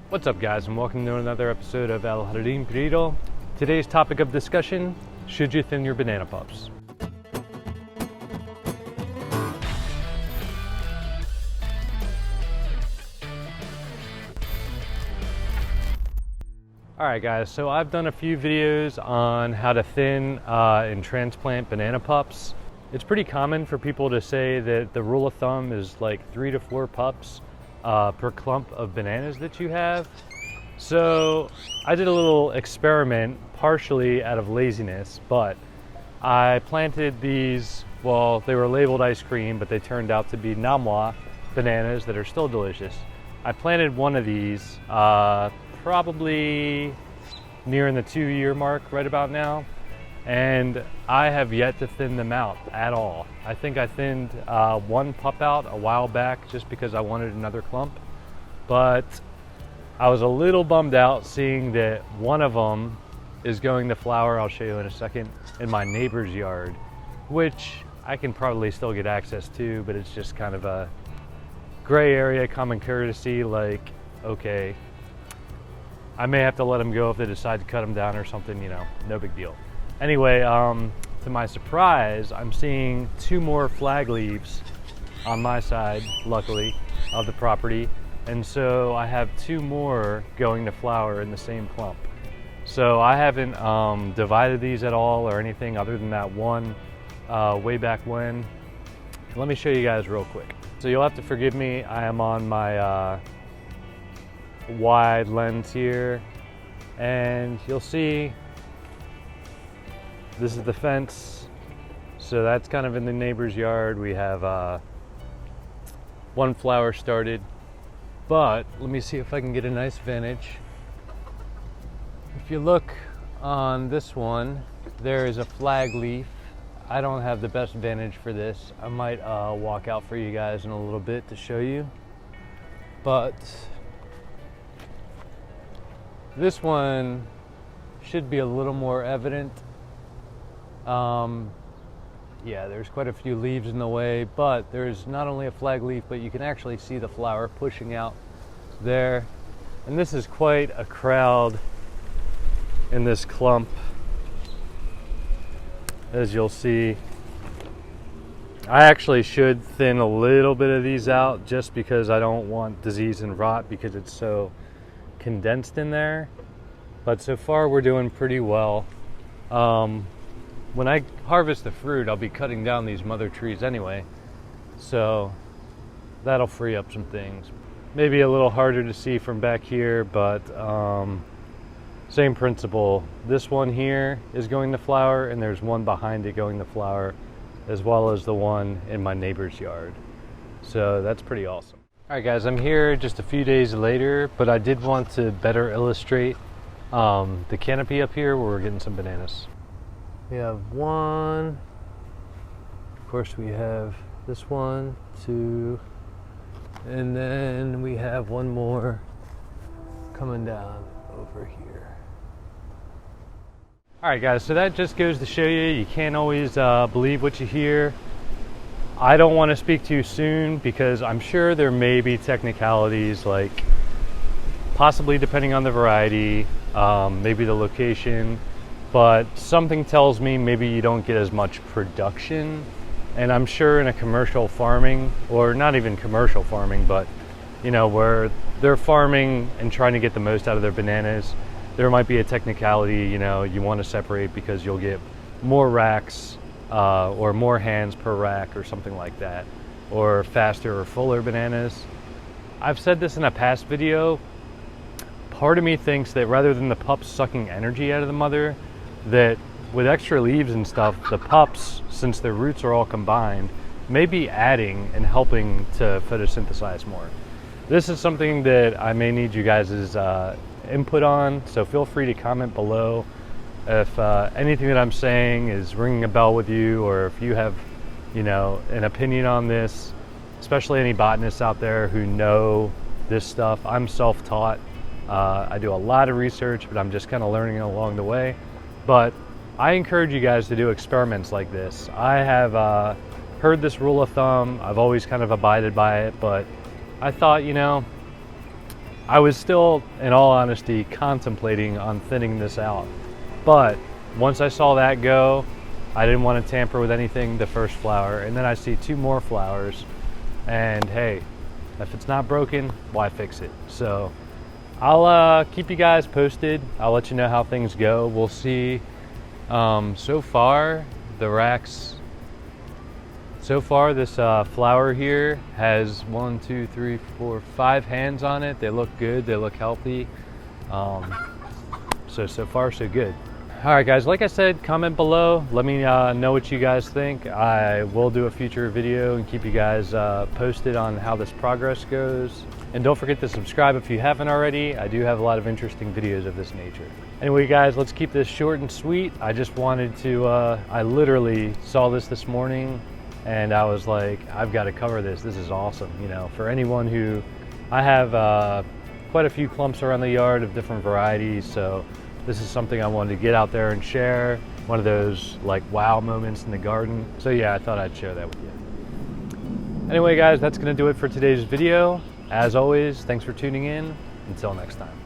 What's up, guys, and welcome to another episode of El Jardín Perdido. Today's topic of discussion: should you thin your banana pups? Alright guys, so I've done a few videos on how to thin and transplant banana pups. It's pretty common for people to say that the rule of thumb is like 3 to 4 pups per clump of bananas that you have. So I did a little experiment, partially out of laziness, but I planted these, well, they were labeled ice cream, but they turned out to be Namwa bananas that are still delicious. I planted one of these probably nearing the 2-year mark right about now, and I have yet to thin them out at all. I think I thinned one pup out a while back just because I wanted another clump, but I was a little bummed out seeing that one of them is going to flower, I'll show you in a second, in my neighbor's yard, which I can probably still get access to, but it's just kind of a gray area, common courtesy, like, okay, I may have to let them go if they decide to cut them down or something, you know, no big deal. Anyway, to my surprise, I'm seeing 2 more flag leaves on my side, luckily, of the property. And so I have 2 more going to flower in the same clump. So I haven't divided these at all or anything other than that one way back when. Let me show you guys real quick. So you'll have to forgive me, I am on my wide lens here, and you'll see this is the fence, so that's kind of in the neighbor's yard. We have one flower started, but let me see if I can get a nice vantage. If you look on this one, there is a flag leaf. I don't have the best vantage for this. I might walk out for you guys in a little bit to show you, but this one should be a little more evident. Yeah, there's quite a few leaves in the way, but there's not only a flag leaf, but you can actually see the flower pushing out there. And this is quite a crowd in this clump, as you'll see. I actually should thin a little bit of these out just because I don't want disease and rot because it's so condensed in there, but so far we're doing pretty well. When I harvest the fruit, I'll be cutting down these mother trees anyway, so that'll free up some things. Maybe a little harder to see from back here, but same principle. This one here is going to flower, and there's one behind it going to flower, as well as the one in my neighbor's yard. So that's pretty awesome. Alright guys, I'm here just a few days later, but I did want to better illustrate the canopy up here where we're getting some bananas. We have one, of course we have this one, 2, and then we have one more coming down over here. Alright guys, so that just goes to show you can't always believe what you hear. I don't want to speak too soon because I'm sure there may be technicalities, like possibly depending on the variety, maybe the location, but something tells me maybe you don't get as much production. And I'm sure in a commercial farming, or not even commercial farming, but you know, where they're farming and trying to get the most out of their bananas, there might be a technicality, you know, you want to separate because you'll get more racks or more hands per rack or something like that, or faster or fuller bananas. I've said this in a past video. Part of me thinks that rather than the pups sucking energy out of the mother, that with extra leaves and stuff, the pups, since their roots are all combined, may be adding and helping to photosynthesize more. This is something that I may need you guys' input on, so feel free to comment below if anything that I'm saying is ringing a bell with you, or if you have, you know, an opinion on this, especially any botanists out there who know this stuff. I'm self-taught. I do a lot of research, but I'm just kind of learning along the way. But I encourage you guys to do experiments like this. I have heard this rule of thumb. I've always kind of abided by it, but I thought, you know, I was still, in all honesty, contemplating on thinning this out. But once I saw that go, I didn't want to tamper with anything, the first flower. And then I see 2 more flowers. And hey, if it's not broken, why fix it? So I'll keep you guys posted. I'll let you know how things go. We'll see. So far, the racks, so far this flower here has 1, 2, 3, 4, 5 hands on it. They look good, they look healthy. So far so good. All right guys, like I said, comment below. Let me know what you guys think. I will do a future video and keep you guys posted on how this progress goes. And don't forget to subscribe if you haven't already. I do have a lot of interesting videos of this nature. Anyway guys, let's keep this short and sweet. I just wanted to, I literally saw this morning and I was like, I've got to cover this. This is awesome. You know, for anyone who, I have quite a few clumps around the yard of different varieties. So this is something I wanted to get out there and share. One of those like wow moments in the garden. So yeah, I thought I'd share that with you. Anyway guys, that's gonna do it for today's video. As always, thanks for tuning in. Until next time.